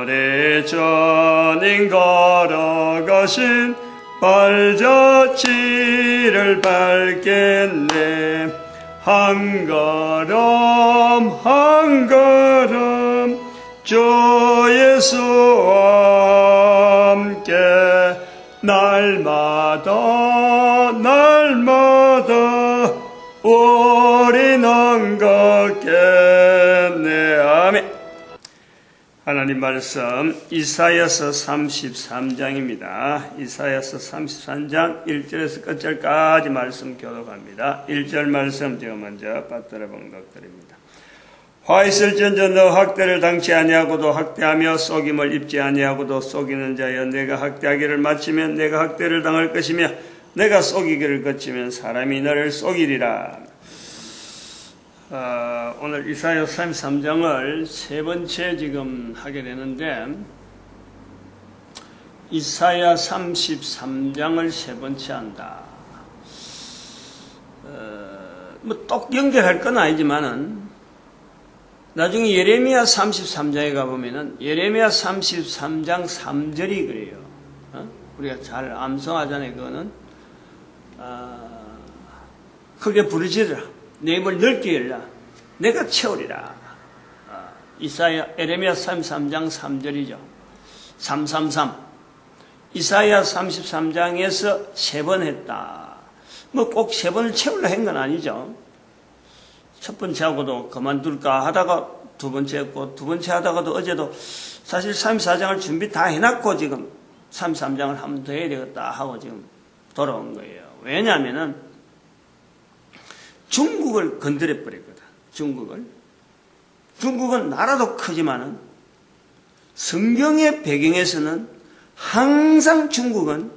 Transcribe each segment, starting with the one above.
오래전인 걸어가신 발자취를 밟겠네. 한 걸음 한 걸음 주 예수와 함께 날마다 우리는 걷겠네. 아멘. 하나님 말씀 이사야서 33장입니다. 이사야서 33장 1절에서 끝절까지 말씀 교독합니다. 1절 말씀 제가 먼저 받들어 봉독드립니다. 화 있을전저 너 학대를 당치 아니하고도 학대하며 속임을 입지 아니하고도 속이는 자여, 내가 학대하기를 마치면 내가 학대를 당할 것이며 내가 속이기를 거치면 사람이 너를 속이리라. 오늘 이사야 33장을 세 번째 지금 하게 되는데, 이사야 33장을 세 번째 한다. 똑 연결할 건 아니지만은 나중에 예레미야 33장에 가보면은 예레미야 33장 3절이 그래요. 우리가 잘 암송하잖아요. 그거는 크게 부르짖으라, 내 입을 넓게 열라, 내가 채우리라. 예레미야 33장 3절이죠. 333. 이사야 33장에서 세 번 했다. 뭐 꼭 세 번을 채우려 한 건 아니죠. 첫 번째 하고도 그만둘까 하다가 두 번째 했고, 두 번째 하다가도 어제도 사실 34장을 준비 다 해놨고 지금 33장을 한 번 더 해야 되겠다 하고 지금 돌아온 거예요. 왜냐하면은 중국을 건드려 버렸거든. 중국은 나라도 크지만은 성경의 배경에서는 항상 중국은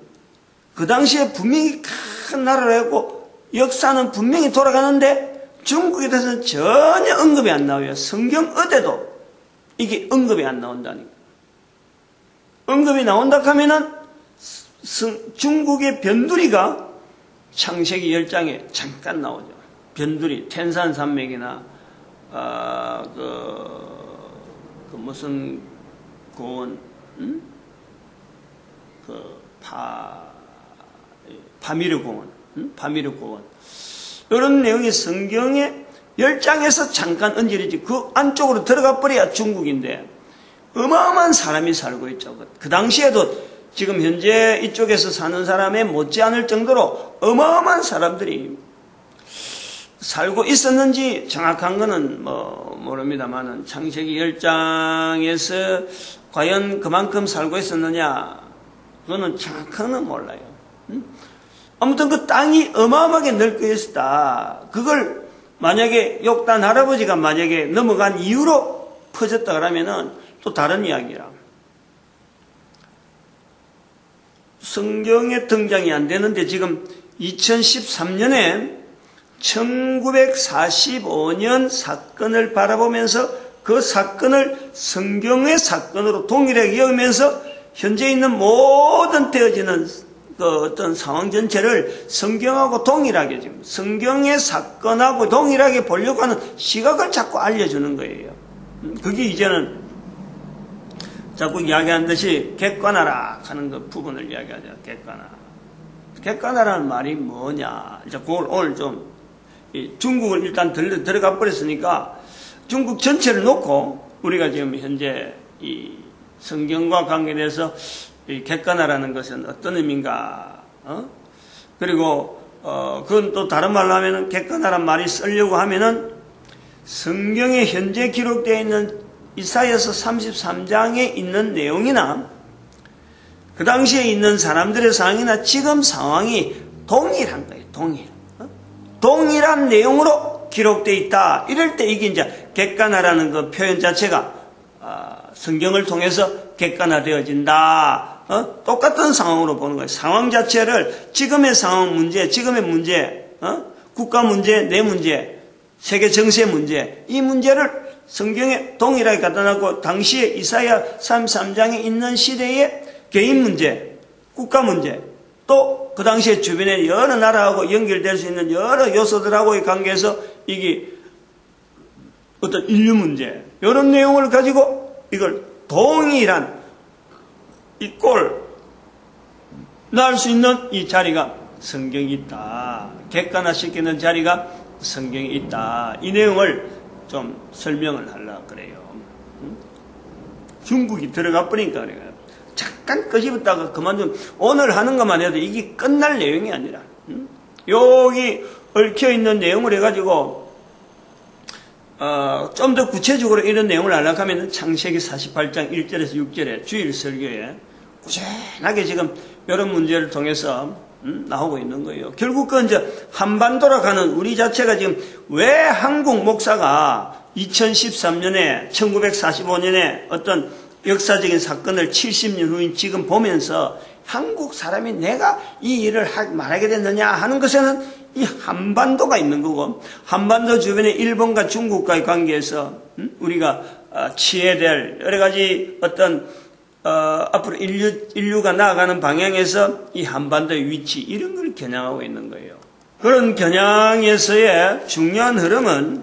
그 당시에 분명히 큰 나라로 했고 역사는 분명히 돌아가는데 중국에 대해서는 전혀 언급이 안 나와요. 성경 어디에도 이게 언급이 안 나온다니까. 언급이 나온다 하면은 중국의 변두리가 창세기 10장에 잠깐 나오죠. 변두리, 텐산산맥이나 무슨 고원, 파미르 공원, 이런 내용이 성경의 10장에서 잠깐 얹어지지, 그 안쪽으로 들어가 버려야 중국인데 어마어마한 사람이 살고 있죠. 그 당시에도 지금 현재 이쪽에서 사는 사람에 못지않을 정도로 어마어마한 사람들이 살고 있었는지 정확한 거는 모릅니다만은 창세기 10장에서 과연 그만큼 살고 있었느냐, 그거는 정확한 건 몰라요. 아무튼 그 땅이 어마어마하게 넓고 있었다. 그걸 만약에 욕단 할아버지가 만약에 넘어간 이유로 퍼졌다 그러면은 또 다른 이야기라. 성경에 등장이 안 되는데 지금 2013년에 1945년 사건을 바라보면서 그 사건을 성경의 사건으로 동일하게 여기면서 현재 있는 모든 되어지는 그 어떤 상황 전체를 성경하고 동일하게, 지금 성경의 사건하고 동일하게 보려고 하는 시각을 자꾸 알려주는 거예요. 그게 이제는 자꾸 이야기하는 듯이 객관화라 하는 그 부분을 이야기하죠. 객관화라는 말이 뭐냐. 이제 그걸 오늘 좀 중국을 일단 들어가 버렸으니까 중국 전체를 놓고 우리가 지금 현재 이 성경과 관계돼서 이 객관화라는 것은 어떤 의미인가, 그리고 그건 또 다른 말로 하면은 객관화란 말이 쓰려고 하면은 성경에 현재 기록되어 있는 이사야서 33장에 있는 내용이나 그 당시에 있는 사람들의 상황이나 지금 상황이 동일한 거예요. 동일한 내용으로 기록되어 있다. 이럴 때 이게 이제 객관화라는 그 표현 자체가 성경을 통해서 객관화되어진다. 똑같은 상황으로 보는 거예요. 상황 자체를 지금의 상황 문제, 지금의 문제, 국가 문제, 내 문제, 세계 정세 문제, 이 문제를 성경에 동일하게 갖다 놨고 당시에 이사야 33장에 있는 시대의 개인 문제, 국가 문제, 또 그 당시에 주변에 여러 나라하고 연결될 수 있는 여러 요소들하고의 관계에서 이게 어떤 인류 문제, 이런 내용을 가지고 이걸 동일한 이 꼴 낳을 수 있는 이 자리가 성경이 있다. 객관화시키는 자리가 성경이 있다. 이 내용을 좀 설명을 하려고 그래요. 중국이 들어가 버리니까 그래요. 잠깐 끄집었다가 그만둔. 오늘 하는 것만 해도 이게 끝날 내용이 아니라 여기 얽혀있는 내용을 해가지고 좀 더 구체적으로 이런 내용을 하려고 하면 창세기 48장 1절에서 6절에 주일 설교에 꾸준하게 지금 이런 문제를 통해서 나오고 있는 거예요. 결국 그 이제 한반도로 가는 우리 자체가 지금 왜 한국 목사가 2013년에 1945년에 어떤 역사적인 사건을 70년 후인 지금 보면서 한국 사람이 내가 이 일을 말하게 됐느냐 하는 것에는 이 한반도가 있는 거고, 한반도 주변의 일본과 중국과의 관계에서 우리가 취해야 될 여러 가지 어떤 앞으로 인류가 나아가는 방향에서 이 한반도의 위치 이런 걸 겨냥하고 있는 거예요. 그런 겨냥에서의 중요한 흐름은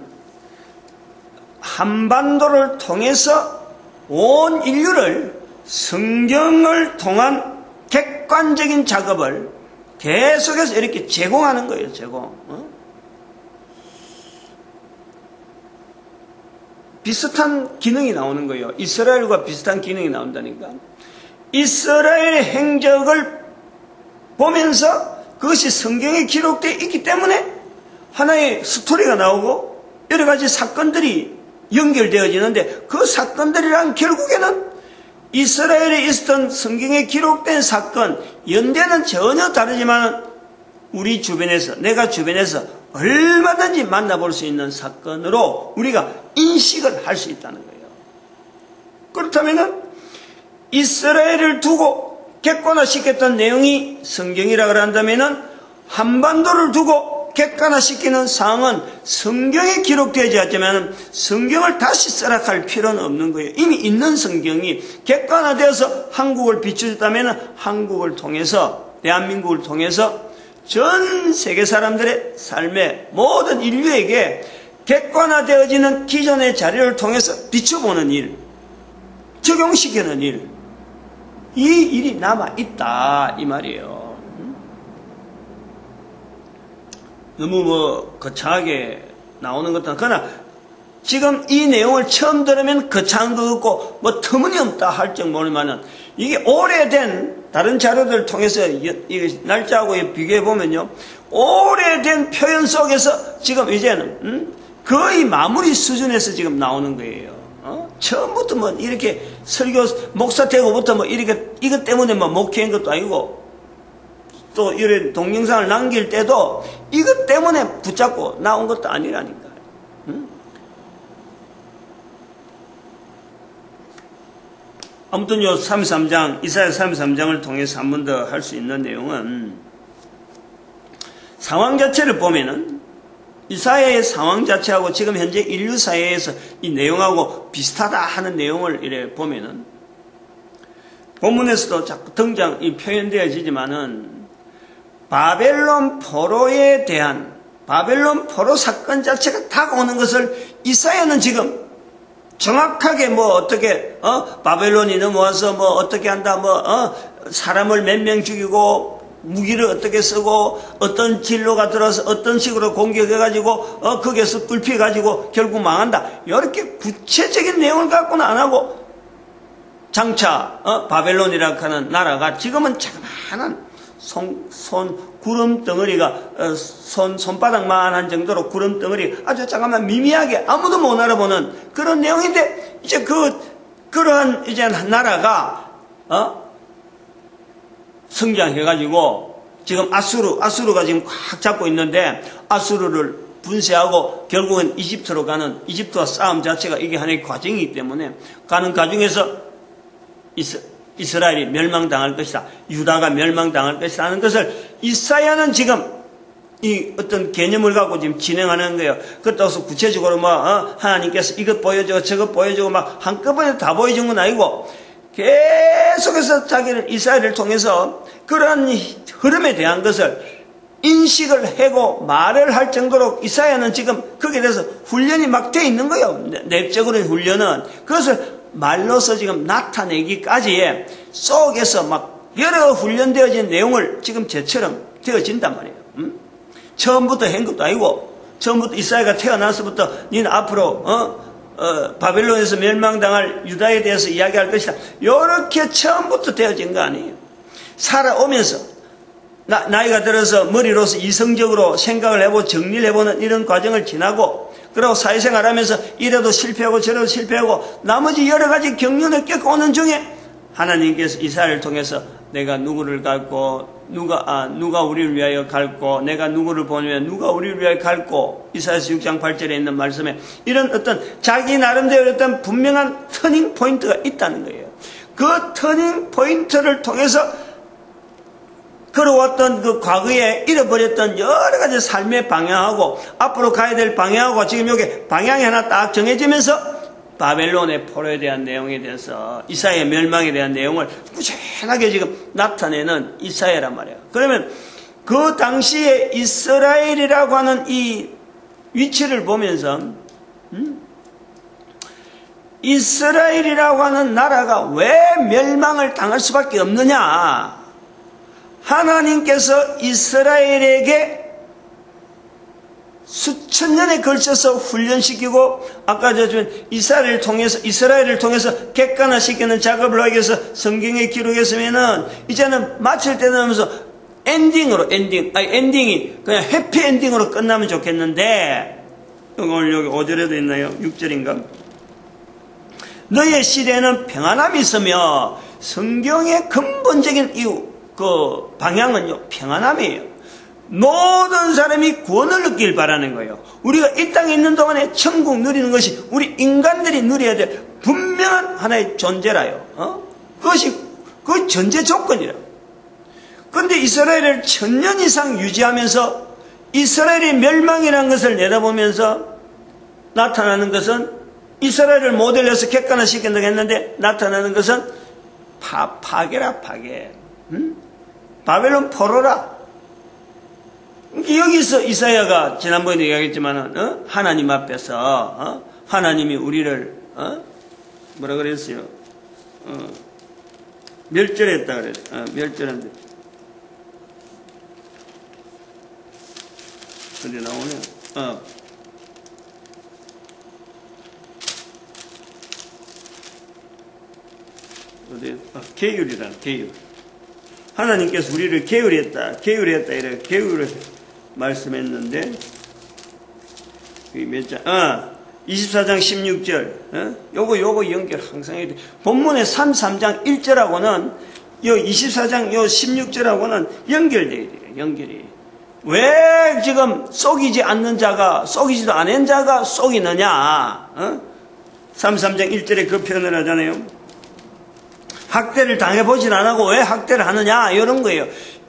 한반도를 통해서 온 인류를 성경을 통한 객관적인 작업을 계속해서 이렇게 제공하는 거예요. 제공. 비슷한 기능이 나오는 거예요. 이스라엘과 비슷한 기능이 나온다니까. 이스라엘의 행적을 보면서 그것이 성경에 기록되어 있기 때문에 하나의 스토리가 나오고 여러 가지 사건들이 연결되어지는데, 그 사건들이란 결국에는 이스라엘에 있었던 성경에 기록된 사건, 연대는 전혀 다르지만 우리 주변에서, 내가 주변에서 얼마든지 만나볼 수 있는 사건으로 우리가 인식을 할 수 있다는 거예요. 그렇다면 이스라엘을 두고 객관화시켰던 내용이 성경이라고 한다면 한반도를 두고 객관화시키는 사항은 성경에 기록되지 않지만 성경을 다시 써락할 필요는 없는 거예요. 이미 있는 성경이 객관화되어서 한국을 비춰줬다면 한국을 통해서, 대한민국을 통해서 전 세계 사람들의 삶에 모든 인류에게 객관화되어지는 기존의 자료를 통해서 비춰보는 일, 적용시키는 일, 이 일이 남아있다 이 말이에요. 너무 거창하게 나오는 것도, 그러나 지금 이 내용을 처음 들으면 거창한 것 같고 터무니없다 할지 모르지만은 이게 오래된 다른 자료들을 통해서 날짜하고 비교해보면요, 오래된 표현 속에서 지금 이제는 거의 마무리 수준에서 지금 나오는 거예요. 처음부터 이렇게 설교 목사 되고부터 이렇게 이것 때문에 목회한 것도 아니고, 또 이런 동영상을 남길 때도 이것 때문에 붙잡고 나온 것도 아니라니까요. 아무튼 요 33장, 이사야 33장을 통해서 한 번 더 할 수 있는 내용은, 상황 자체를 보면은 이사야의 상황 자체하고 지금 현재 인류 사회에서 이 내용하고 비슷하다 하는 내용을 이래 보면은, 본문에서도 자꾸 등장, 표현되어지지만은 바벨론 포로에 대한 바벨론 포로 사건 자체가 다가오는 것을 이사야는 지금 정확하게 어떻게 바벨론이 넘어와서 어떻게 한다, 사람을 몇 명 죽이고 무기를 어떻게 쓰고 어떤 진로가 들어서 어떤 식으로 공격해가지고 거기에서 뚫혀가지고 결국 망한다, 이렇게 구체적인 내용을 갖고는 안 하고, 장차 바벨론이라고 하는 나라가 지금은 자그마한 구름 덩어리가 손바닥만한 정도로 구름 덩어리 아주 잠깐만 미미하게 아무도 못 알아보는 그런 내용인데, 이제 그러한 이제 나라가 성장해가지고 지금 아수르가 지금 꽉 잡고 있는데, 아수르를 분쇄하고 결국은 이집트로 가는, 이집트와 싸움 자체가 이게 하나의 과정이기 때문에 가는 과정에서 이스라엘이 멸망당할 것이다, 유다가 멸망당할 것이다 하는 것을 이사야는 지금 이 어떤 개념을 갖고 지금 진행하는 거예요. 그렇다고 구체적으로 하나님께서 이것 보여주고 저것 보여주고 한꺼번에 다 보여준 건 아니고, 계속해서 자기를 이스라엘을 통해서 그러한 흐름에 대한 것을 인식을 하고 말을 할 정도로 이사야는 지금 거기에 대해서 훈련이 막 돼 있는 거예요. 내적으로의 훈련은. 그것을 말로서 지금 나타내기까지의 속에서 막 여러 훈련되어진 내용을 지금 제처럼 되어진단 말이에요. 처음부터 한 것도 아니고, 처음부터 이사야가 태어나서부터 니는 앞으로 바벨론에서 멸망당할 유다에 대해서 이야기할 것이다. 이렇게 처음부터 되어진 거 아니에요. 살아오면서 나이가 들어서 머리로서 이성적으로 생각을 해보고 정리를 해보는 이런 과정을 지나고, 그리고 사회생활하면서 이래도 실패하고 저래도 실패하고 나머지 여러 가지 경륜을 겪어오는 중에 하나님께서 이사야를 통해서 내가 누구를 갈고 누가 우리를 위하여 갈고 내가 누구를 보내면 누가 우리를 위하여 갈고, 이사야서 6장 8절에 있는 말씀에 이런 어떤 자기 나름대로 어떤 분명한 터닝 포인트가 있다는 거예요. 그 터닝 포인트를 통해서 걸어왔던 그 과거에 잃어버렸던 여러 가지 삶의 방향하고 앞으로 가야 될 방향하고 지금 여기 방향이 하나 딱 정해지면서 바벨론의 포로에 대한 내용에 대해서 이사야의 멸망에 대한 내용을 꾸준하게 지금 나타내는 이사야란 말이에요. 그러면 그 당시에 이스라엘이라고 하는 이 위치를 보면서 이스라엘이라고 하는 나라가 왜 멸망을 당할 수밖에 없느냐, 하나님께서 이스라엘에게 수천 년에 걸쳐서 훈련시키고 아까 이스라엘을 통해서 객관화시키는 작업을 하기 위해서 성경에 기록했으면은 이제는 마칠 때 되면서 엔딩이 그냥 해피 엔딩으로 끝나면 좋겠는데, 오늘 여기 5절에도 있나요? 6절인가? 너의 시대에는 평안함이 있으며, 성경의 근본적인 이유 그 방향은요, 평안함이에요. 모든 사람이 구원을 느끼길 바라는 거예요. 우리가 이 땅에 있는 동안에 천국 누리는 것이 우리 인간들이 누려야 될 분명한 하나의 존재라요. 그것이 그 전제 조건이라. 그런데 이스라엘을 1000년 이상 유지하면서 이스라엘의 멸망이라는 것을 내다보면서 나타나는 것은, 이스라엘을 모델로서 객관화시킨다고 했는데 나타나는 것은 파괴라, 파괴. 바벨론 포로라. 여기서 이사야가 지난번에 이야기했지만 하나님 앞에서 하나님이 우리를 뭐라 그랬어요? 멸절했다 그랬어. 멸절한데 어디 나오네. 어디? 계율이라, 계율. 하나님께서 우리를 계율했다, 이래 계율을 말씀했는데, 몇 장? 24장 16절. 요거 연결 항상 해야 돼. 본문의 33장 1절하고는 요 24장 요 16절하고는 연결돼야 돼요. 연결이. 왜 지금 속이지 않는 자가, 속이지도 않은 자가 속이느냐? 33장 1절에 그 표현을 하잖아요. 학대를 당해보진 않고 왜 학대를 하느냐, 이런 거예요.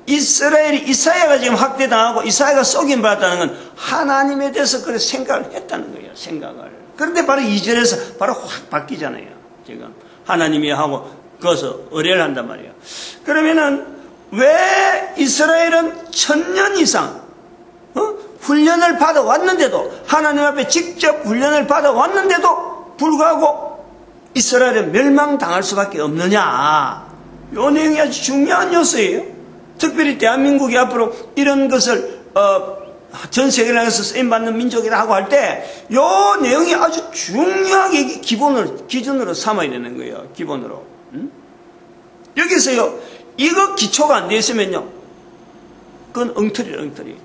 이사야가 지금 학대당하고 이사야가 속임받았다는 건 하나님에 대해서 그렇게 생각을 했다는 거예요. 생각을. 그런데 바로 2절에서 바로 확 바뀌잖아요. 지금 하나님이 하고 그것을 의뢰를 한단 말이에요. 그러면은 왜 이스라엘은 1000년 이상 훈련을 받아왔는데도, 하나님 앞에 직접 훈련을 받아왔는데도 불구하고 이스라엘은 멸망당할 수밖에 없느냐, 이 내용이 아주 중요한 요소예요. 특별히 대한민국이 앞으로 이런 것을 전 세계를 향해서 쓰임받는 민족이라 하고 할 때 이 내용이 아주 중요하게 기준으로 삼아야 되는 거예요. 기본으로. 여기서요, 이거 기초가 안 되어 있으면요, 그건 엉터리.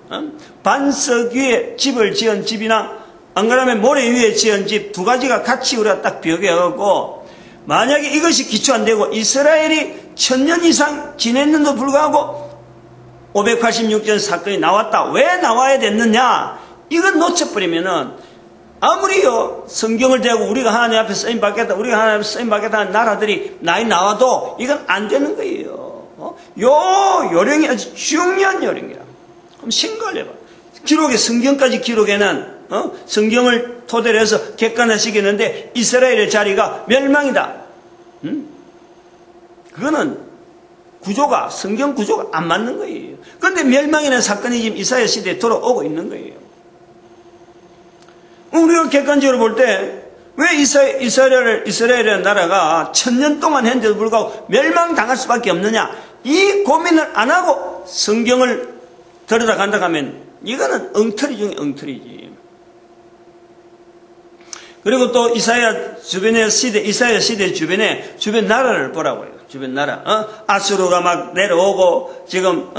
반석 위에 집을 지은 집이나 안 그러면 모래 위에 지은 집 두 가지가 같이 우리가 딱 비교해갖고, 만약에 이것이 기초 안 되고 이스라엘이 1000년 이상 지냈는데도 불구하고 586년 사건이 나왔다. 왜 나와야 됐느냐? 이건 놓쳐버리면은 아무리요 성경을 대고 우리가 하나님 앞에 쓰임받겠다, 우리가 하나님 앞에 쓰임받겠다 하는 나라들이 나와도 이건 안 되는 거예요. 요 요령이 아주 중요한 요령이라. 그럼 생각을 해봐. 기록에, 성경까지 기록에는 성경을 토대로 해서 객관화시키는데 이스라엘의 자리가 멸망이다. 그거는 성경 구조가 안 맞는 거예요. 그런데 멸망이라는 사건이 지금 이사야 시대에 돌아오고 있는 거예요. 우리가 객관적으로 볼 때 왜 이스라엘의 나라가 1000년 동안 했는데도 불구하고 멸망당할 수밖에 없느냐? 이 고민을 안 하고 성경을 들여다간다 하면 이거는 엉터리 중에 엉터리지. 그리고 또 이사야 시대 주변 나라를 보라고요. 주변 나라. 아수르가 막 내려오고 지금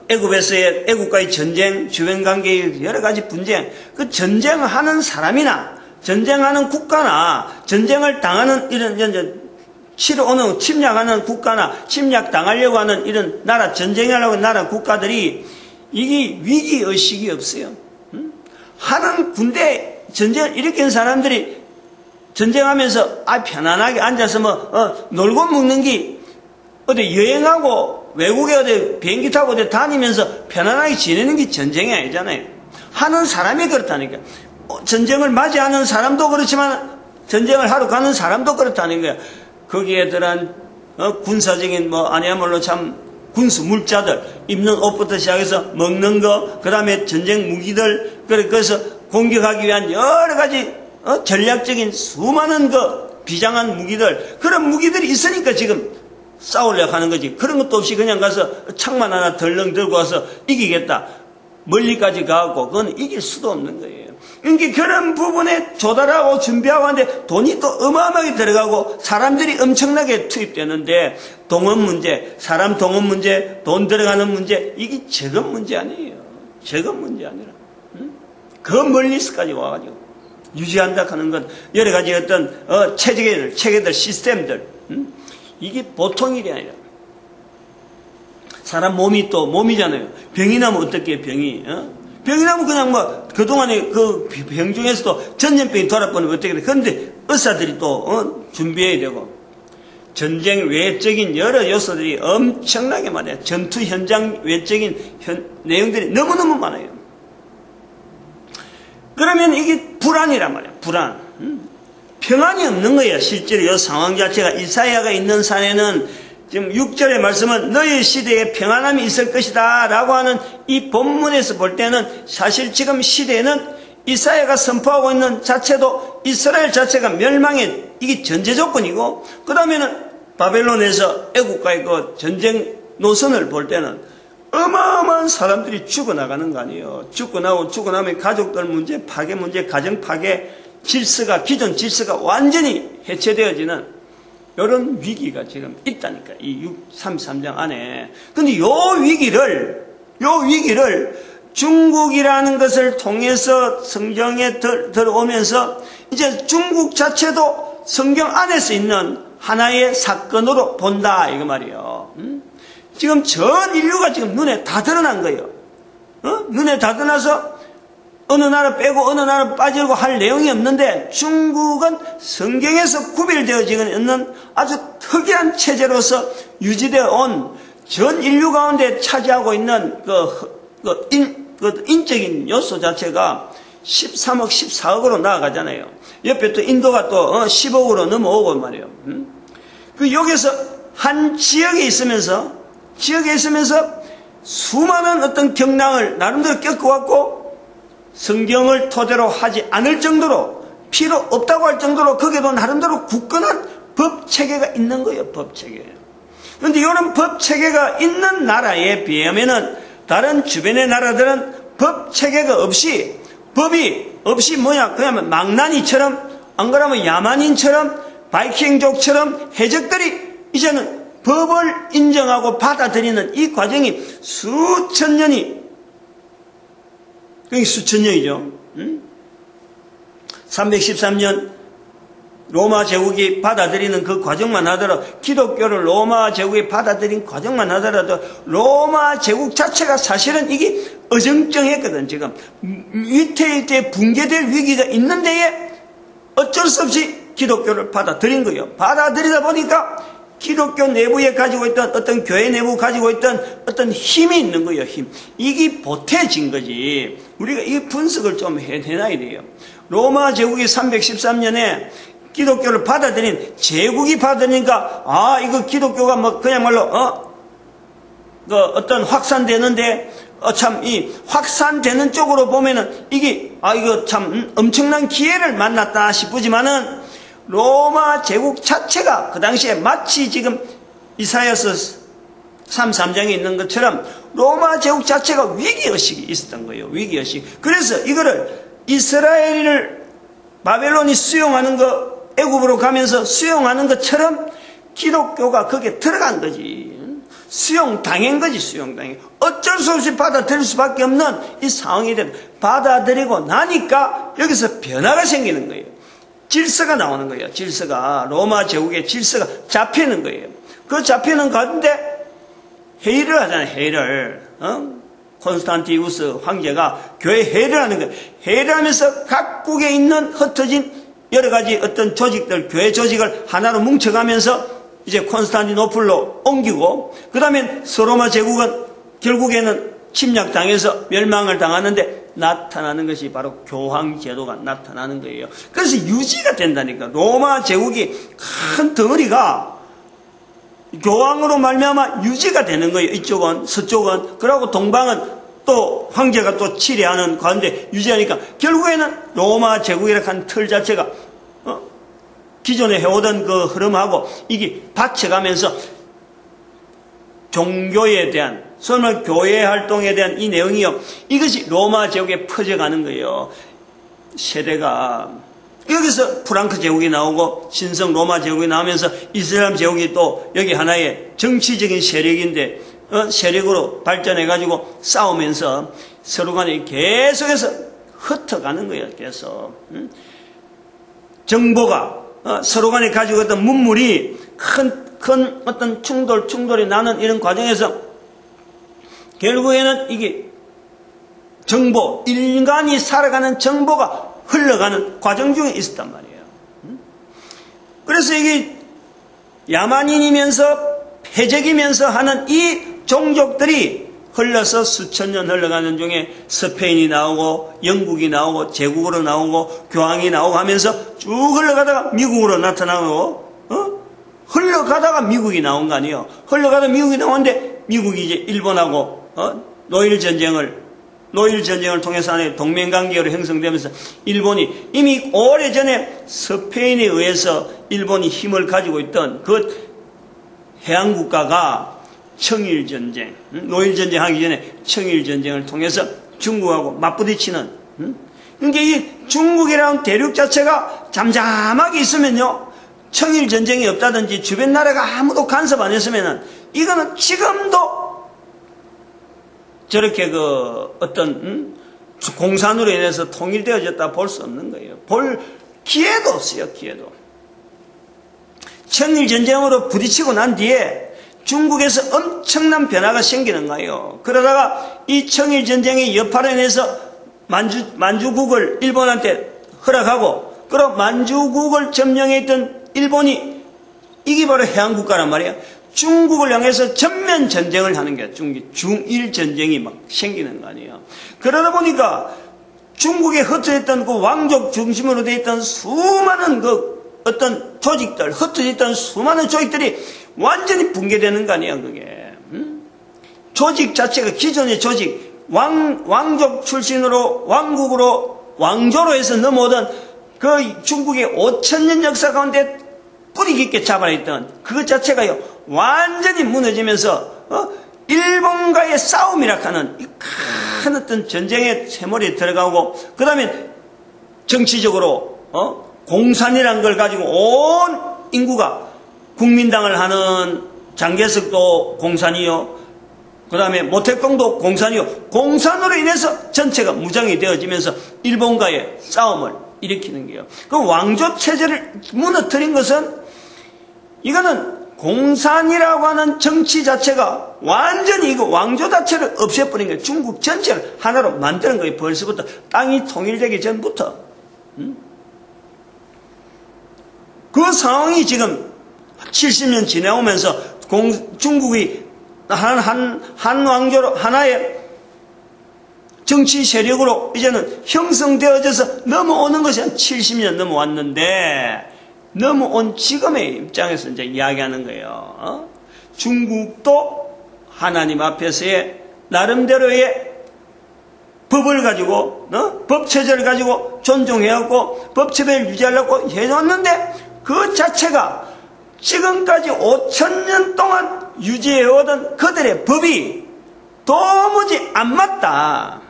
애국과의 전쟁, 주변 관계의 여러 가지 분쟁. 그 전쟁하는 사람이나 전쟁하는 국가나 전쟁을 당하는 이런 치러 오는 침략하는 국가나 침략 당하려고 하는 이런 나라, 전쟁하려고 하는 나라 국가들이 이게 위기 의식이 없어요. 하는 군대 전쟁을 일으킨 사람들이 전쟁하면서 편안하게 앉아서 놀고 먹는 게 어디 여행하고 외국에 어디 비행기 타고 어디 다니면서 편안하게 지내는 게 전쟁이 아니잖아요. 하는 사람이 그렇다니까. 전쟁을 맞이하는 사람도 그렇지만 전쟁을 하러 가는 사람도 그렇다는 거야. 거기에 들어간 군사적인 아니야말로 참 군수 물자들, 입는 옷부터 시작해서 먹는 거, 그 다음에 전쟁 무기들, 그래서 공격하기 위한 여러 가지 전략적인 수많은 비장한 무기들, 그런 무기들이 있으니까 지금 싸우려고 하는 거지. 그런 것도 없이 그냥 가서 창만 하나 덜렁 들고 와서 이기겠다. 멀리까지 가고 그건 이길 수도 없는 거예요. 그러니까 그런 부분에 조달하고 준비하고 하는데 돈이 또 어마어마하게 들어가고 사람들이 엄청나게 투입되는데 동원 문제, 사람 동원 문제, 돈 들어가는 문제, 이게 적은 문제 아니에요. 적은 문제 아니라. 그 멀리서까지 와가지고 유지한다 하는 건 여러 가지 어떤 체계들, 시스템들, 이게 보통 일이 아니라. 사람 몸이 또 몸이잖아요. 병이 나면 어떻게 해요, 병이? 병이 나면 그냥 그동안에 그 병 중에서도 전염병이 돌아버리면 어떻게 돼. 그런데 의사들이 또, 준비해야 되고. 전쟁 외적인 여러 요소들이 엄청나게 많아요. 전투 현장 외적인 내용들이 너무너무 많아요. 그러면 이게 불안이란 말이에요. 불안. 평안이 없는 거예요. 실제로 이 상황 자체가 이사야가 있는 산에는 지금 6절의 말씀은 너희 시대에 평안함이 있을 것이다 라고 하는 이 본문에서 볼 때는 사실 지금 시대에는 이사야가 선포하고 있는 자체도 이스라엘 자체가 멸망의 이게 전제 조건이고, 그 다음에는 바벨론에서 애국과의 그 전쟁 노선을 볼 때는 어마어마한 사람들이 죽어나가는 거 아니에요. 죽고 나면 가족들 문제, 파괴 문제, 가정 파괴, 기존 질서가 완전히 해체되어지는 이런 위기가 지금 있다니까. 이 33장 안에. 근데 요 위기를 중국이라는 것을 통해서 성경에 들어오면서 이제 중국 자체도 성경 안에서 있는 하나의 사건으로 본다. 이거 말이에요. 지금 전 인류가 지금 눈에 다 드러난 거예요. 눈에 다 드러나서 어느 나라 빼고 어느 나라 빠지고 할 내용이 없는데 중국은 성경에서 구별되어지고 있는 아주 특이한 체제로서 유지되어 온 전 인류 가운데 차지하고 있는 인적인 요소 자체가 13억, 14억으로 나아가잖아요. 옆에 또 인도가 또 10억으로 넘어오고 말이에요. 여기서 한 지역에 있으면서 수많은 어떤 경랑을 나름대로 겪어왔고 성경을 토대로 하지 않을 정도로 필요 없다고 할 정도로 거기에도 나름대로 굳건한 법 체계가 있는 거예요. 법 체계. 그런데 이런 법 체계가 있는 나라에 비하면은 다른 주변의 나라들은 법 체계가 없이 법이 없이 그냥 망나니처럼 안 그러면 야만인처럼 바이킹족처럼 해적들이 이제는 법을 인정하고 받아들이는 이 과정이 수천 년이죠. 313년 로마 제국이 받아들이는 그 과정만 하더라도, 기독교를 로마 제국이 받아들인 과정만 하더라도 로마 제국 자체가 사실은 이게 어정쩡했거든. 지금 위태위태 붕괴될 위기가 있는 데에 어쩔 수 없이 기독교를 받아들인 거예요. 받아들이다 보니까 기독교 내부에 가지고 있던 어떤 교회 내부 가지고 있던 어떤 힘이 있는 거예요. 힘. 이게 보태진 거지. 우리가 이 분석을 좀 해놔야 돼요. 로마 제국이 313년에 기독교를 받아들인 제국이 받아들이니까 이거 기독교가 그냥말로 어떤 확산되는데 참 이 확산되는 쪽으로 보면은 이게 이거 참 엄청난 기회를 만났다 싶지만은 로마 제국 자체가 그 당시에 마치 지금 이사야서 3장에 있는 것처럼 로마 제국 자체가 위기의식이 있었던 거예요. 위기의식. 그래서 이거를 이스라엘을 바벨론이 수용하는 거, 애굽으로 가면서 수용하는 것처럼 기독교가 거기에 들어간 거지. 수용당한 거지, 수용당해. 어쩔 수 없이 받아들일 수밖에 없는 이 상황이 돼. 받아들이고 나니까 여기서 변화가 생기는 거예요. 질서가 나오는 거예요. 질서가. 로마 제국의 질서가 잡히는 거예요. 그 잡히는 가운데 회의를 하잖아요. 회의를. 콘스탄티우스 황제가 교회 회의를 하는 거예요. 회의를 하면서 각국에 있는 흩어진 여러 가지 어떤 조직들, 교회 조직을 하나로 뭉쳐가면서 이제 콘스탄티노플로 옮기고, 그 다음에 서로마 제국은 결국에는 침략당해서 멸망을 당하는데 나타나는 것이 바로 교황제도가 나타나는 거예요. 그래서 유지가 된다니까. 로마 제국이 큰 덩어리가 교황으로 말미암아 유지가 되는 거예요. 이쪽은, 서쪽은. 그러고 동방은 또 황제가 또 치리하는 가운데 유지하니까 결국에는 로마 제국이라는 한 틀 자체가 기존에 해오던 그 흐름하고 이게 받쳐가면서 종교에 대한, 소위 교회 활동에 대한 이 내용이요, 이것이 로마 제국에 퍼져가는 거예요. 세대가. 여기서 프랑크 제국이 나오고 신성 로마 제국이 나오면서 이슬람 제국이 또 여기 하나의 정치적인 세력인데 세력으로 발전해가지고 싸우면서 서로 간에 계속해서 흩어가는 거예요. 계속. 정보가 서로 간에 가지고 있던 문물이 큰 어떤 충돌이 나는 이런 과정에서 결국에는 이게 정보, 인간이 살아가는 정보가 흘러가는 과정 중에 있었단 말이에요. 그래서 이게 야만인이면서 패적이면서 하는 이 종족들이 흘러서 수천 년 흘러가는 중에 스페인이 나오고 영국이 나오고 제국으로 나오고 교황이 나오고 하면서 쭉 흘러가다가 미국으로 나타나고 흘러가다가 미국이 나온 거 아니에요. 흘러가다가 미국이 나오는데 미국이 이제 일본하고 노일 전쟁을 통해서 안에 동맹관계로 형성되면서 일본이 이미 오래전에 스페인에 의해서 일본이 힘을 가지고 있던 그 해양국가가 청일전쟁, 노일전쟁 하기 전에 청일전쟁을 통해서 중국하고 맞부딪히는, 그러니까 이 중국이라는 대륙 자체가 잠잠하게 있으면요, 청일전쟁이 없다든지 주변 나라가 아무도 간섭 안 했으면은 이거는 지금도 저렇게 어떤 공산으로 인해서 통일되어졌다 볼 수 없는 거예요. 볼 기회도 없어요. 기회도. 청일전쟁으로 부딪히고 난 뒤에 중국에서 엄청난 변화가 생기는 거예요. 그러다가 이 청일전쟁의 여파로 인해서 만주국을 일본한테 허락하고, 그리고 만주국을 점령해 있던 일본이, 이게 바로 해양국가란 말이에요. 중국을 향해서 전면 전쟁을 하는 게 중일 전쟁이 막 생기는 거 아니에요. 그러다 보니까 중국에 흩어졌던 그 왕족 중심으로 되어 있던 수많은 그 어떤 조직들, 흩어져 있던 수많은 조직들이 완전히 붕괴되는 거 아니에요, 그게. 조직 자체가 기존의 조직, 왕족 출신으로 왕국으로 왕조로 해서 넘어오던 그 중국의 5,000년 역사 가운데 뿌리 깊게 잡아있던 그것 자체가요, 완전히 무너지면서 일본과의 싸움이라 하는 이 큰 어떤 전쟁의 세몰에 들어가고, 그 다음에 정치적으로 공산이라는 걸 가지고 온 인구가, 국민당을 하는 장개석도 공산이요, 그 다음에 모택동도 공산이요, 공산으로 인해서 전체가 무장이 되어지면서 일본과의 싸움을 일으키는 거예요. 그 왕조 체제를 무너뜨린 것은, 이거는 공산이라고 하는 정치 자체가 완전히 이거 왕조 자체를 없애버린 거예요. 중국 전체를 하나로 만드는 거예요. 벌써부터 땅이 통일되기 전부터. 그 상황이 지금 70년 지나오면서 중국이 한 왕조로 하나의 정치 세력으로 이제는 형성되어져서 넘어오는 것이 한 70년 넘어왔는데, 넘어온 지금의 입장에서 이제 이야기하는 거예요. 중국도 하나님 앞에서의 나름대로의 법을 가지고, 법체제를 가지고 존중해왔고, 법체제를 유지하려고 해놨는데, 그 자체가 지금까지 5,000년 동안 유지해오던 그들의 법이 도무지 안 맞다.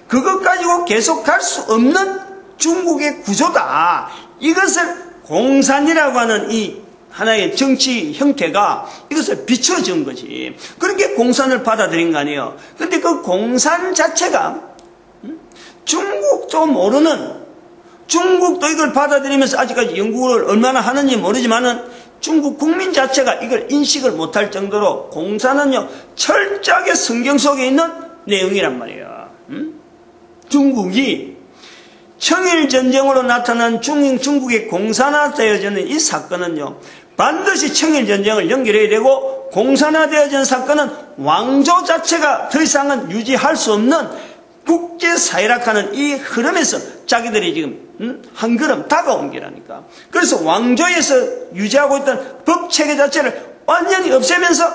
그것 가지고 계속 갈 수 없는 중국의 구조다. 이것을 공산이라고 하는 이 하나의 정치 형태가 이것을 비춰준 거지. 그렇게 공산을 받아들인 거 아니에요. 근데 그 공산 자체가 중국도 모르는, 중국도 이걸 받아들이면서 아직까지 연구를 얼마나 하는지 모르지만은 중국 국민 자체가 이걸 인식을 못할 정도로 공산은요 철저하게 성경 속에 있는 내용이란 말이에요. 중국이 청일전쟁으로 나타난 중국의 공산화되어지는 이 사건은요 반드시 청일전쟁을 연결해야 되고, 공산화되어진 사건은 왕조 자체가 더 이상은 유지할 수 없는 국제사회락하는 이 흐름에서 자기들이 지금 한 걸음 다가온 게라니까. 그래서 왕조에서 유지하고 있던 법체계 자체를 완전히 없애면서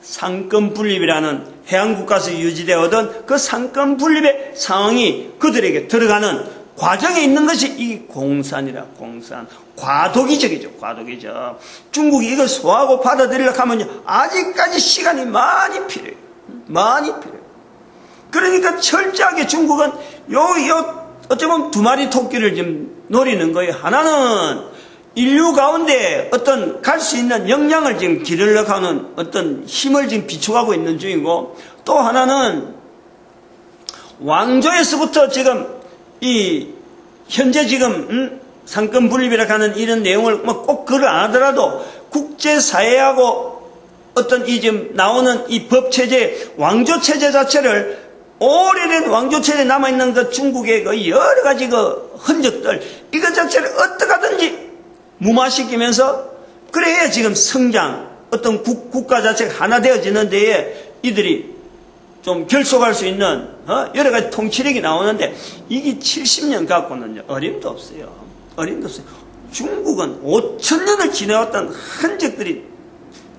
상권분립이라는 해양국가에서 유지되어오던 그 상권분립의 상황이 그들에게 들어가는 과정에 있는 것이 이 공산이라. 공산. 과도기적이죠. 과도기적. 중국이 이걸 소화하고 받아들이려고 하면요 아직까지 시간이 많이 필요해요. 많이 필요해요. 그러니까 철저하게 중국은 어쩌면 두 마리 토끼를 지금 노리는 거예요. 하나는 인류 가운데 어떤 갈 수 있는 역량을 지금 기르려고 하는 어떤 힘을 지금 비춰가고 있는 중이고, 또 하나는 왕조에서부터 지금 현재 지금 상권 분립이라고 하는 이런 내용을 뭐 꼭 그걸 안 하더라도 국제사회하고 어떤 이 지금 나오는 이 법체제, 왕조체제 자체를, 오래된 왕조체제에 남아있는 그 중국의 그 여러 가지 그 흔적들, 이것 자체를 어떻게 하든지 무마시키면서, 그래야 지금 성장, 어떤 국가 자체가 하나 되어지는 데에 이들이 좀 결속할 수 있는 여러 가지 통치력이 나오는데, 이게 70년 갖고는 어림도 없어요. 어림도 없어요. 중국은 5,000년을 지내왔던 흔적들이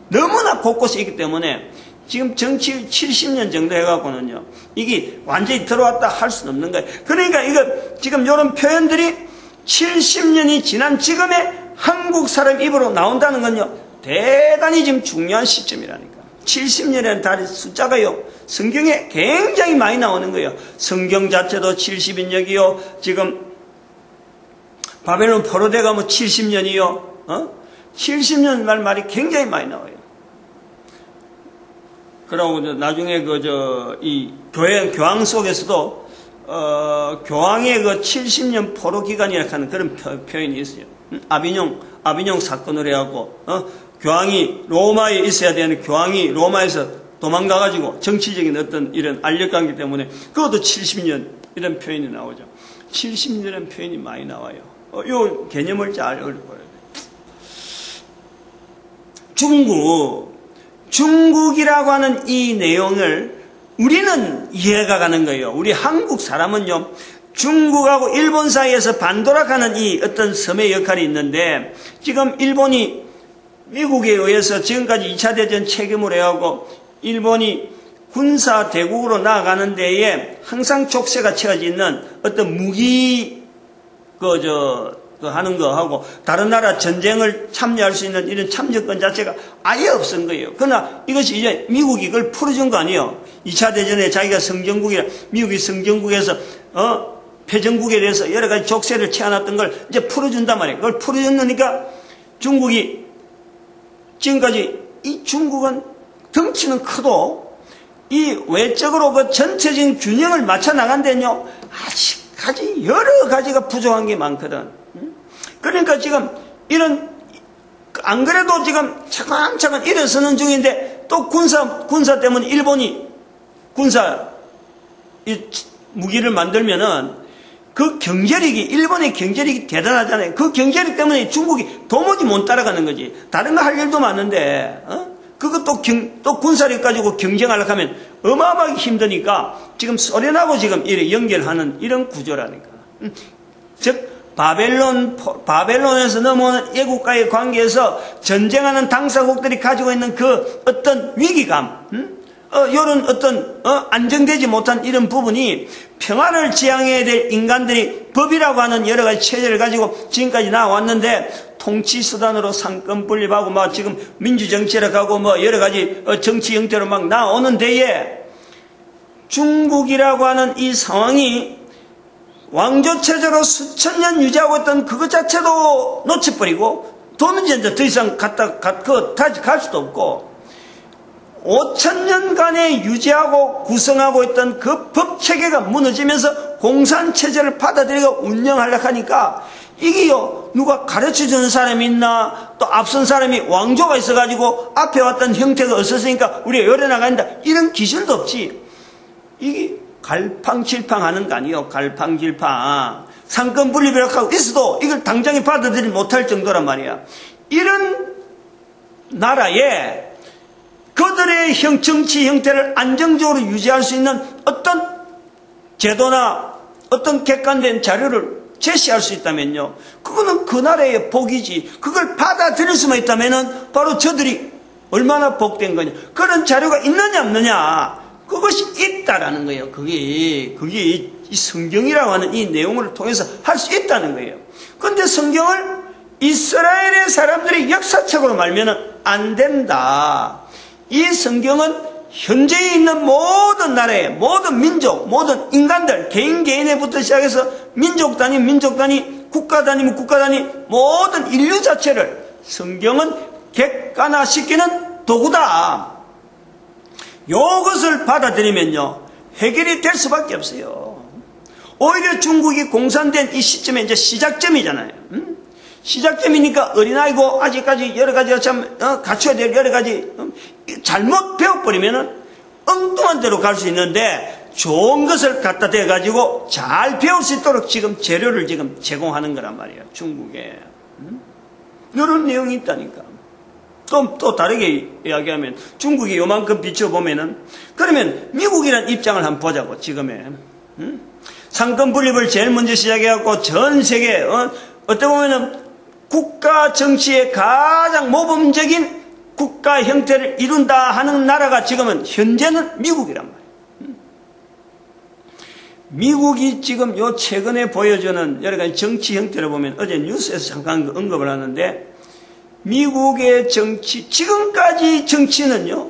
너무나 곳곳에 있기 때문에 지금 정치 70년 정도 해갖고는요 이게 완전히 들어왔다 할 수는 없는 거예요. 그러니까 이거 지금 이런 표현들이 70년이 지난 지금의 한국 사람 입으로 나온다는 건요 대단히 지금 중요한 시점이라니까. 70년이라는 달의 숫자가요 성경에 굉장히 많이 나오는 거예요. 성경 자체도 70인역이요, 지금 바벨론 포로대가 뭐 70년이요, 70년 말이 굉장히 많이 나와요. 그러고 나중에 이 교황 속에서도 교황의 그 70년 포로 기간이라고 하는 그런 표현이 있어요. 아비뇽 사건을 해갖고 교황이 로마에 있어야 되는 교황이 로마에서 도망가가지고 정치적인 어떤 이런 알력관계 때문에 그것도 70년 이런 표현이 나오죠. 70년이라는 표현이 많이 나와요. 이 개념을 잘 읊어야 돼요. 중국이라고 하는 이 내용을 우리는 이해가 가는 거예요. 우리 한국 사람은요, 중국하고 일본 사이에서 반도락하는 이 어떤 섬의 역할이 있는데, 지금 일본이 미국에 의해서 지금까지 2차 대전 책임을 해하고 일본이 군사 대국으로 나아가는 데에 항상 족쇄가 채워져 있는 어떤 무기 하는 거 하고 다른 나라 전쟁을 참여할 수 있는 이런 참여권 자체가 아예 없은 거예요. 그러나 이것이 이제 미국이 그걸 풀어준 거 아니에요. 2차 대전에 자기가 성전국이라, 미국이 성전국에서 패전국에 대해서 여러 가지 족쇄를 채워놨던 걸 이제 풀어준단 말이에요. 그걸 풀어줬으니까 중국이 지금까지, 이 중국은 덩치는 커도 이 외적으로 그 전체적인 균형을 맞춰 나간다면요 아직까지 여러 가지가 부족한 게 많거든. 그러니까 지금 안 그래도 지금 차근차근 일어서는 중인데, 또 군사 때문에 일본이 무기를 만들면은 그 경제력이, 일본의 경제력이 대단하잖아요. 그 경제력 때문에 중국이 도무지 못 따라가는 거지. 다른 거 할 일도 많은데, 그것도 또 군사력 가지고 경쟁하려고 하면 어마어마하게 힘드니까 지금 소련하고 지금 이렇게 연결하는 이런 구조라니까. 즉, 바벨론에서 넘어오는 애국과의 관계에서 전쟁하는 당사국들이 가지고 있는 그 어떤 위기감, 이런 어떤 안정되지 못한 이런 부분이 평화를 지향해야 될 인간들이 법이라고 하는 여러 가지 체제를 가지고 지금까지 나왔는데 통치 수단으로 상권 분립하고 막 지금 민주정치라고 하고 뭐 여러 가지 정치 형태로 막 나오는 데에 중국이라고 하는 이 상황이 왕조체제로 수천 년 유지하고 있던 그것 자체도 놓쳐버리고 도민지 이제 더 이상 다시 갈 수도 없고 5,000년간에 유지하고 구성하고 있던 그 법체계가 무너지면서 공산체제를 받아들이고 운영하려고 하니까 이게요, 누가 가르쳐주는 사람이 있나, 또 앞선 사람이 왕조가 있어가지고 앞에 왔던 형태가 없었으니까 우리가 열어나간다. 이런 기술도 없지. 이게 갈팡질팡 하는 거 아니에요. 갈팡질팡. 상권 분립이라고 하고 있어도 이걸 당장에 받아들이지 못할 정도란 말이야. 이런 나라에 그들의 정치 형태를 안정적으로 유지할 수 있는 어떤 제도나 어떤 객관된 자료를 제시할 수 있다면요. 그거는 그 나라의 복이지. 그걸 받아들일 수만 있다면은 바로 저들이 얼마나 복된 거냐. 그런 자료가 있느냐 없느냐. 그것이 있다라는 거예요. 그게 이 성경이라고 하는 이 내용을 통해서 할 수 있다는 거예요. 그런데 성경을 이스라엘의 사람들이 역사책으로 말면은 안 된다. 이 성경은 현재에 있는 모든 나라의 모든 민족, 모든 인간들, 개인에부터 시작해서 민족 단위, 국가 단위면 국가 단위, 모든 인류 자체를 성경은 객관화시키는 도구다. 이것을 받아들이면요, 해결이 될 수밖에 없어요. 오히려 중국이 공산된 이 시점에 이제 시작점이잖아요. 시작점이니까 어린아이고 아직까지 여러 가지가 참 갖춰야 될 여러 가지 잘못 배워버리면은 엉뚱한 데로 갈 수 있는데 좋은 것을 갖다 대가지고 잘 배울 수 있도록 지금 재료를 지금 제공하는 거란 말이에요. 중국에. 이런 내용이 있다니까. 또 다르게 이야기하면 중국이 요만큼 비춰보면은 그러면 미국이라는 입장을 한번 보자고 지금의. 상권 분립을 제일 먼저 시작해갖고 전 세계 어떻게 보면은 국가 정치의 가장 모범적인 국가 형태를 이룬다 하는 나라가 지금은 현재는 미국이란 말이에요. 미국이 지금 요 최근에 보여주는 여러 가지 정치 형태를 보면 어제 뉴스에서 잠깐 언급을 하는데 미국의 정치, 지금까지 정치는요,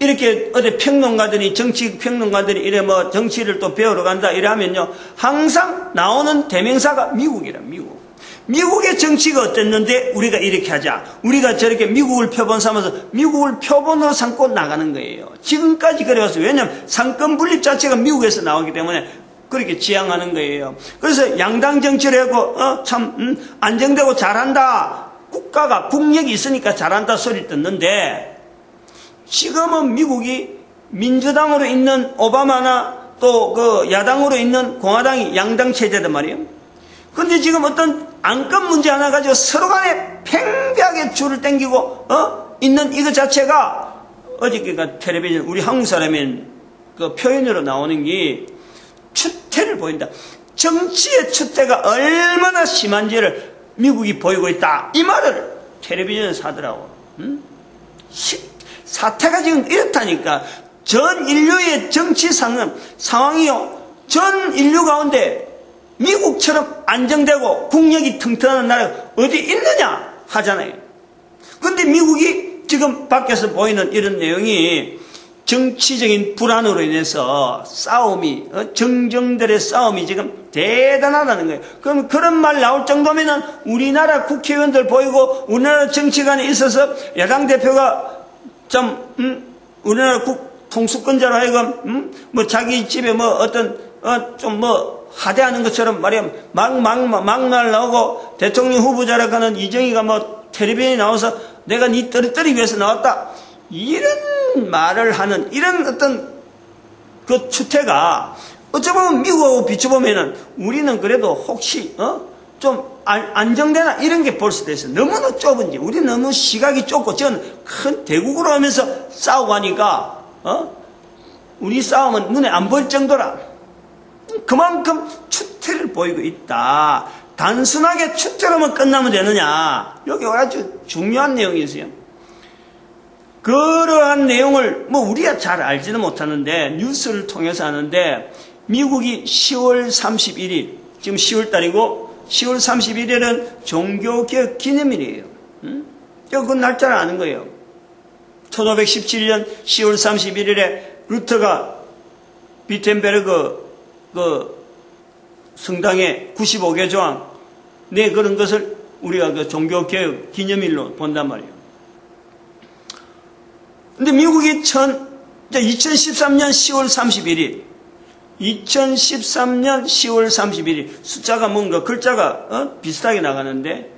이렇게 어디 평론가들이, 정치 평론가들이 이래 뭐 정치를 또 배우러 간다 이러면요, 항상 나오는 대명사가 미국이라, 미국. 미국의 정치가 어땠는데 우리가 이렇게 하자. 우리가 저렇게 미국을 표본 삼아서 미국을 표본으로 삼고 나가는 거예요. 지금까지 그래왔어요. 왜냐하면 상권 분립 자체가 미국에서 나오기 때문에 그렇게 지향하는 거예요. 그래서 양당 정치를 하고 참 안정되고 잘한다. 국가가 국력이 있으니까 잘한다 소리 듣는데 지금은 미국이 민주당으로 있는 오바마나 또 그 야당으로 있는 공화당이 양당 체제단 말이에요. 근데 지금 어떤 안건 문제 하나 가지고 서로 간에 팽배하게 줄을 당기고 있는 이거 자체가 어저께가 텔레비전 우리 한국 사람인 그 표현으로 나오는 게 추태를 보인다. 정치의 추태가 얼마나 심한지를 미국이 보이고 있다. 이 말을 텔레비전에서 하더라고. 사태가 지금 이렇다니까. 전 인류의 정치 상황이요. 전 인류 가운데 미국처럼 안정되고 국력이 튼튼한 나라가 어디 있느냐 하잖아요. 그런데 미국이 지금 밖에서 보이는 이런 내용이 정치적인 불안으로 인해서 싸움이, 정정들의 싸움이 지금 대단하다는 거예요. 그럼 그런 말 나올 정도면은 우리나라 국회의원들 보이고 우리나라 정치관에 있어서 야당 대표가 좀, 우리나라 통수권자로 하여금, 뭐 자기 집에 뭐 어떤, 좀 뭐 하대하는 것처럼 말이야. 막날 나오고 대통령 후보자라고 하는 이정희가 뭐 텔레비전에 나와서 내가 니 떨어뜨리기 위해서 나왔다. 이런 말을 하는 이런 어떤 그 추태가 어쩌면 미국하고 비춰보면은 우리는 그래도 혹시 좀 안정되나 이런 게 볼 수도 있어. 너무나 좁은지 우리는 너무 시각이 좁고 저는 큰 대국으로 하면서 싸우고 하니까 우리 싸움은 눈에 안 보일 정도라. 그만큼 추태를 보이고 있다. 단순하게 추태로만 끝나면 되느냐. 여기 아주 중요한 내용이 있어요. 그러한 중요한 내용을 뭐 우리가 잘 알지는 못하는데 뉴스를 통해서 아는데 미국이 10월 31일 지금 10월 달이고 10월 31일은 종교개혁 기념일이에요. 그 날짜를 아는 거예요. 1517년 10월 31일에 루터가 비텐베르그 성당의 95개 조항 그런 것을 우리가 그 종교개혁 기념일로 본단 말이에요. 근데 미국이 2013년 10월 31일 2013년 10월 31일 숫자가 뭔가 글자가 비슷하게 나가는데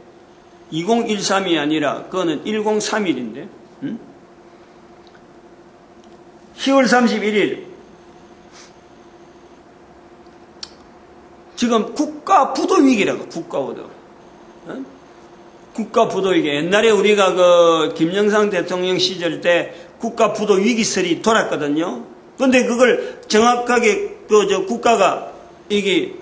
2013이 아니라 그거는 1031인데 10월 31일 지금 국가 부도 위기라고 국가 부도 국가 부도 위기 옛날에 우리가 그 김영삼 대통령 시절 때 국가 부도 위기설이 돌았거든요. 그런데 그걸 정확하게 국가가 이게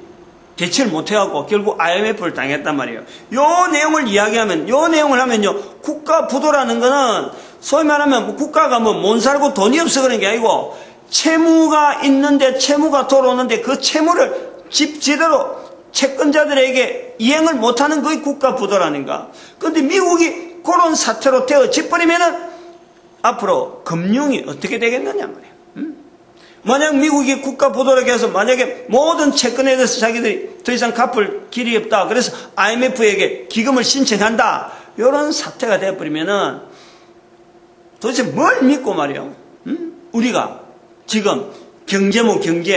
대처를 못해갖고 결국 IMF를 당했단 말이에요. 요 내용을 이야기하면, 요 내용을 하면요, 국가 부도라는 거는 소위 말하면 국가가 뭐 못 살고 돈이 없어 그런 게 아니고 채무가 있는데 채무가 돌아오는데 그 채무를 제대로 채권자들에게 이행을 못하는 그게 국가 부도라는가. 그런데 미국이 그런 사태로 되어져버리면은 앞으로 금융이 어떻게 되겠느냐 말이에요. 만약 미국이 국가 부도라고 해서 만약에 모든 채권에 대해서 자기들이 더 이상 갚을 길이 없다. 그래서 IMF에게 기금을 신청한다. 이런 사태가 되어버리면은 도대체 뭘 믿고 말이에요. 우리가 지금 경제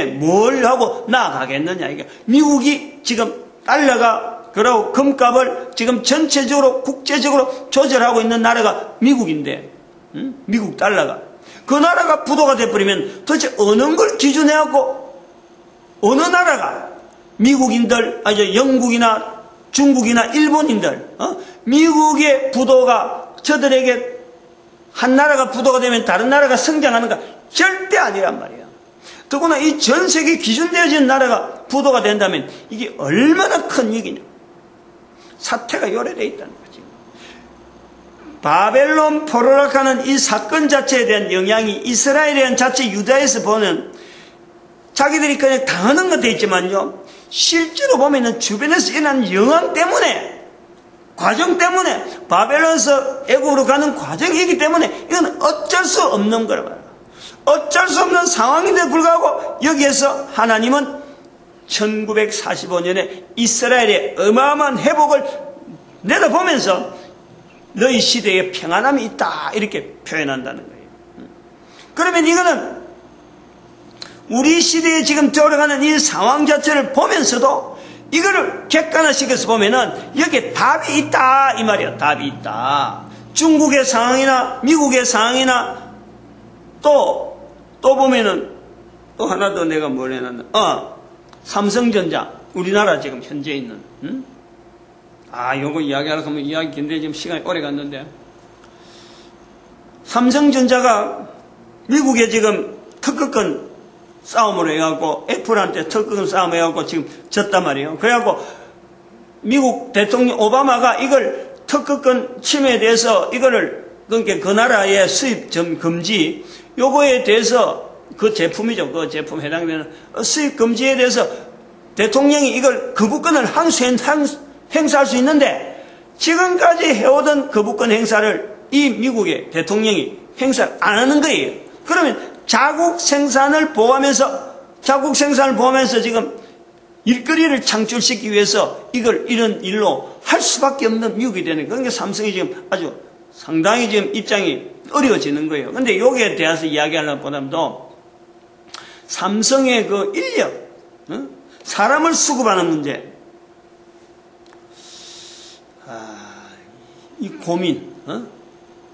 뭘 하고 나아가겠느냐. 이게 미국이 지금 달러가 그러고 금값을 지금 전체적으로 국제적으로 조절하고 있는 나라가 미국인데 미국 달러가 그 나라가 부도가 돼버리면 도대체 어느 걸 기준해갖고 어느 나라가 미국인들 영국이나 중국이나 일본인들 미국의 부도가 저들에게 한 나라가 부도가 되면 다른 나라가 성장하는가 절대 아니란 말이야. 더구나 이 전 세계 기준되어진 나라가 부도가 된다면 이게 얼마나 큰 위기냐. 사태가 요래되어 있다는 거지. 바벨론 포로락하는 이 사건 자체에 대한 영향이 이스라엘에 대한 자체 유다에서 보는 자기들이 그냥 당하는 것도 있지만요. 실제로 보면은 주변에서 일어나는 영향 때문에 과정 때문에 바벨론에서 애국으로 가는 과정이기 때문에 이건 어쩔 수 없는 거라고요. 어쩔 수 없는 상황인데 불구하고 여기에서 하나님은 1945년에 이스라엘의 어마어마한 회복을 내다보면서 너희 시대에 평안함이 있다 이렇게 표현한다는 거예요. 그러면 이거는 우리 시대에 지금 돌아가는 이 상황 자체를 보면서도 이거를 객관화시켜서 보면은 여기에 답이 있다 이 말이야. 답이 있다. 중국의 상황이나 미국의 상황이나 또 보면은 또 하나 더 내가 뭘 해놨나. 삼성전자 우리나라 지금 현재 있는 요거 이야기하려고 하면 이야기 긴데 지금 시간이 오래 갔는데 삼성전자가 미국에 지금 특허권 싸움으로 해갖고 애플한테 특허권 싸움 해갖고 지금 졌단 말이에요. 그래갖고 미국 대통령 오바마가 이걸 특허권 침해에 대해서 이거를 그러니까 그 나라의 수입 금지 요거에 대해서 그 제품이죠. 그 제품 해당되는 수입 금지에 대해서 대통령이 이걸 거부권을 행사할 수 있는데 지금까지 해오던 거부권 행사를 이 미국의 대통령이 행사를 안 하는 거예요. 그러면 자국 생산을 보호하면서 지금 일거리를 창출시키기 위해서 이런 일로 할 수밖에 없는 미국이 되는 거예요. 그러니까 삼성이 지금 아주 상당히 지금 입장이 어려워지는 거예요. 근데 여기에 대해서 이야기하려는 보다도 삼성의 그 인력, 사람을 수급하는 문제, 이 고민,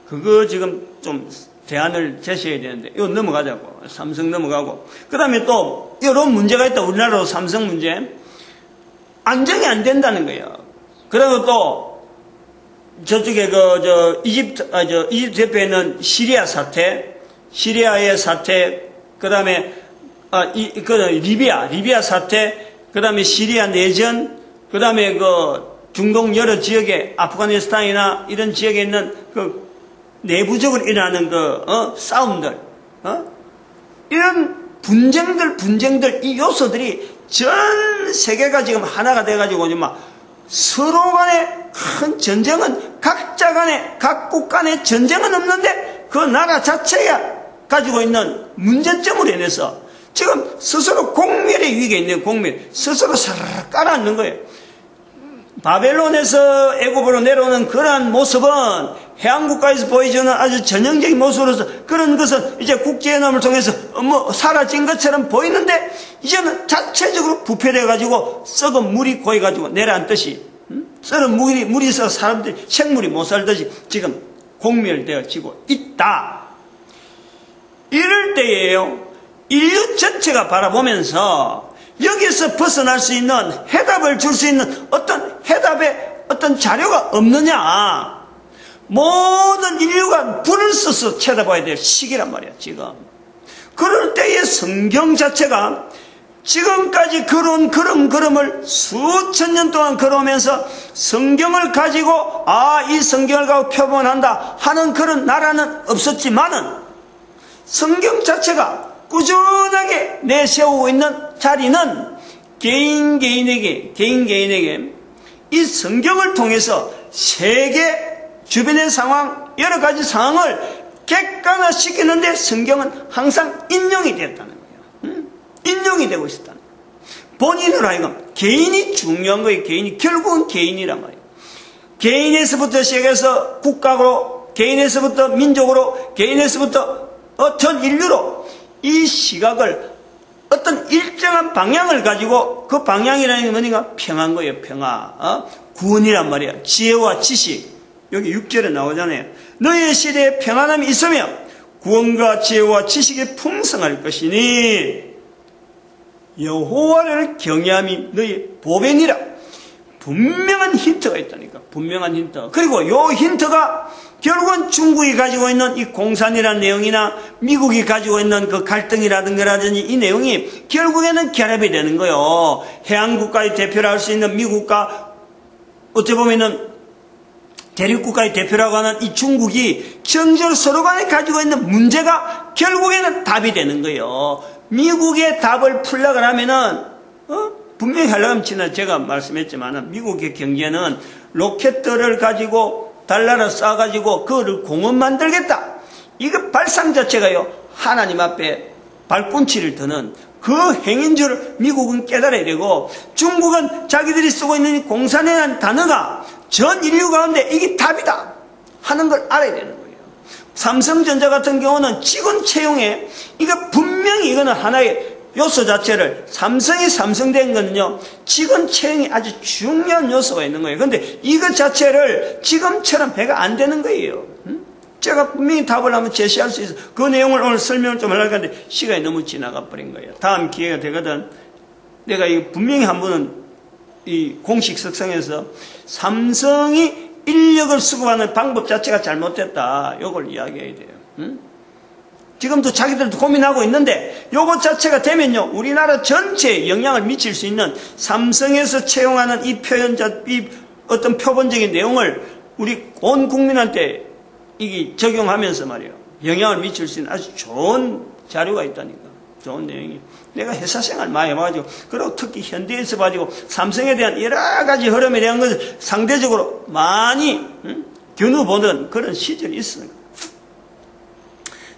그거 지금 좀 대안을 제시해야 되는데, 이거 넘어가자고. 삼성 넘어가고. 그 다음에 또, 이런 문제가 있다. 우리나라로 삼성 문제. 안정이 안 된다는 거예요. 그리고 또, 저쪽에 이집트 옆에 있는 시리아 사태, 시리아의 사태, 그 다음에, 리비아 사태, 그 다음에 시리아 내전, 그 다음에 중동 여러 지역에, 아프가니스탄이나 이런 지역에 있는 내부적으로 일어나는 싸움들, 이런 분쟁들, 이 요소들이 전 세계가 지금 하나가 돼가지고, 서로 간에 큰 전쟁은, 각국 간의 전쟁은 없는데, 그 나라 자체가 가지고 있는 문제점으로 인해서, 지금 스스로 공멸의 위기에 있는 공멸, 스스로 사르르 깔아앉는 거예요. 바벨론에서 애굽으로 내려오는 그러한 모습은 해안국가에서 보여주는 아주 전형적인 모습으로서 그런 것은 이제 국제연합을 통해서 사라진 것처럼 보이는데 이제는 자체적으로 부패돼가지고 썩은 물이 고여가지고 내려앉듯이 썩은 물이 있어 사람들이 생물이 못 살듯이 지금 공멸되어지고 있다. 이럴 때예요. 인류 전체가 바라보면서 여기서 벗어날 수 있는 해답을 줄 수 있는 어떤 해답의 어떤 자료가 없느냐. 모든 인류가 불을 써서 쳐다봐야 될 시기란 말이야, 지금. 그럴 때의 성경 자체가 지금까지 걸어온 걸음을 수천 년 동안 걸어오면서 성경을 가지고, 이 성경을 가지고 표본한다 하는 그런 나라는 없었지만은 성경 자체가 꾸준하게 내세우고 있는 자리는 개인에게 이 성경을 통해서 세계 주변의 상황, 여러 가지 상황을 객관화시키는데 성경은 항상 인용이 되었다는 거예요. 인용이 되고 있었다는 거예요. 본인으로 하여금 개인이 중요한 거예요. 결국은 개인이란 말이에요. 개인에서부터 시작해서 국가로, 개인에서부터 민족으로, 개인에서부터 전 인류로 이 시각을 어떤 일정한 방향을 가지고 그 방향이라는 게 뭐니까 평화인 거예요. 평화. 구원이란 말이야. 지혜와 지식. 여기 6절에 나오잖아요. 너의 시대에 평안함이 있으며 구원과 지혜와 지식이 풍성할 것이니 여호와를 경외함이 너의 보배니라. 분명한 힌트가 있다니까. 분명한 힌트. 그리고 요 힌트가 결국은 중국이 가지고 있는 이 공산이라는 내용이나 미국이 가지고 있는 그 갈등이라든지 이 내용이 결국에는 결합이 되는 거예요. 해안국가의 대표를 할 수 있는 미국과 어찌 보면은 대륙국가의 대표라고 하는 이 중국이 정적으로 서로 간에 가지고 있는 문제가 결국에는 답이 되는 거예요. 미국의 답을 풀려고 하면은 분명히 하려면 제가 말씀했지만 미국의 경제는 로켓들을 가지고 달나라 쏴가지고 그거를 공원 만들겠다. 이거 발상 자체가요. 하나님 앞에 발꿈치를 드는 그 행인 줄 미국은 깨달아야 되고 중국은 자기들이 쓰고 있는 공산이라는 단어가 전 인류 가운데 이게 답이다 하는 걸 알아야 되는 거예요. 삼성전자 같은 경우는 직원 채용에 이거 분명히 이거는 하나의 요소 자체를 삼성이 삼성된 거는요 직원 채용이 아주 중요한 요소가 있는 거예요. 그런데 이것 자체를 지금처럼 해가 안 되는 거예요. 제가 분명히 답을 한번 제시할 수 있어요. 그 내용을 오늘 설명을 좀 하려고 하는데 시간이 너무 지나가 버린 거예요. 다음 기회가 되거든 내가 이 분명히 한 번은 이 공식 석상에서 삼성이 인력을 수급하는 방법 자체가 잘못됐다. 이걸 이야기해야 돼요. 지금도 자기들도 고민하고 있는데 요것 자체가 되면요 우리나라 전체에 영향을 미칠 수 있는 삼성에서 채용하는 이 어떤 표본적인 내용을 우리 온 국민한테 이게 적용하면서 말이에요 영향을 미칠 수 있는 아주 좋은 자료가 있다니까. 좋은 내용이. 내가 회사 생활 많이 해봐가지고 그리고 특히 현대에서 봐가지고 삼성에 대한 여러 가지 흐름에 대한 것을 상대적으로 많이 겨누보는 그런 시절이 있습니다.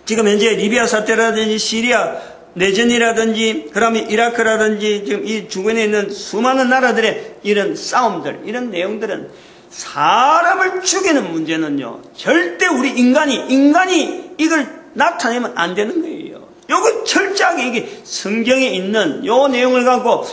지금 현재 리비아 사태라든지 시리아 내전이라든지 그다음에 이라크라든지 지금 이 주변에 있는 수많은 나라들의 이런 싸움들 이런 내용들은 사람을 죽이는 문제는요 절대 우리 인간이 이걸 나타내면 안 되는 거예요. 요거 철저하게 이게 성경에 있는 요 내용을 갖고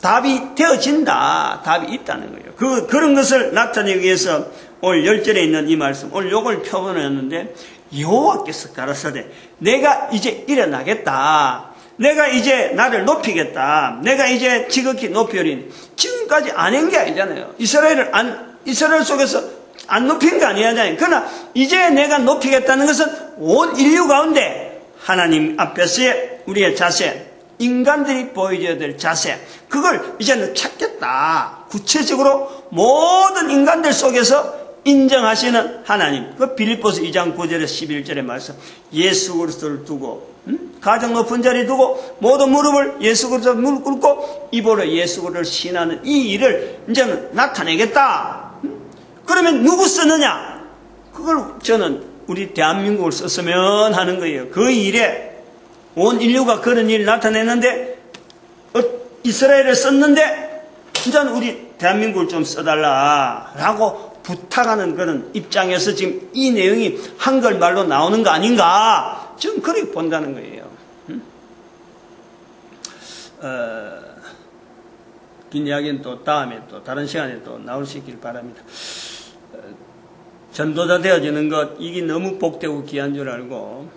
답이 되어진다. 답이 있다는 거예요. 그런 것을 나타내기 위해서 오늘 10절에 있는 이 말씀 오늘 요걸 표본했는데 여호와께서 가라사대 내가 이제 일어나겠다. 내가 이제 나를 높이겠다. 내가 이제 지극히 높이오리니 지금까지 안 한 게 아니잖아요. 이스라엘 속에서 안 높인 게 아니잖아요. 그러나 이제 내가 높이겠다는 것은 온 인류 가운데 하나님 앞에서의 우리의 자세, 인간들이 보여줘야 될 자세, 그걸 이제는 찾겠다. 구체적으로 모든 인간들 속에서 인정하시는 하나님. 그 빌립보서 2장 9절에 11절의 말씀. 예수 그리스도를 두고 가장 높은 자리에 두고 모든 무릎을 예수 그리스도 무릎 꿇고 입으로 예수 그리스도를 신하는 이 일을 이제는 나타내겠다. 그러면 누구 쓰느냐? 그걸 저는 우리 대한민국을 썼으면 하는 거예요. 그 일에 온 인류가 그런 일을 나타냈는데 이스라엘을 썼는데 이제는 우리 대한민국을 좀 써달라라고 부탁하는 그런 입장에서 지금 이 내용이 한글말로 나오는 거 아닌가? 지금 그렇게 본다는 거예요. 긴 이야기는 또 다음에 또 다른 시간에 또 나올 수 있길 바랍니다. 전도자 되어지는 것, 이게 너무 복되고 귀한 줄 알고,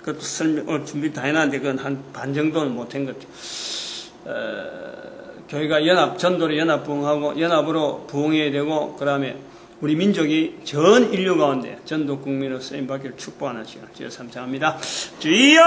그것도 준비 다 해놨는데 그건 한 반 정도는 못한 것 같아요. 교회가 전도로 연합으로 부흥해야 되고, 그 다음에 우리 민족이 전 인류 가운데 전도 국민으로 쓰임받기를 축복하는 시간, 주여 감사합니다. 주여!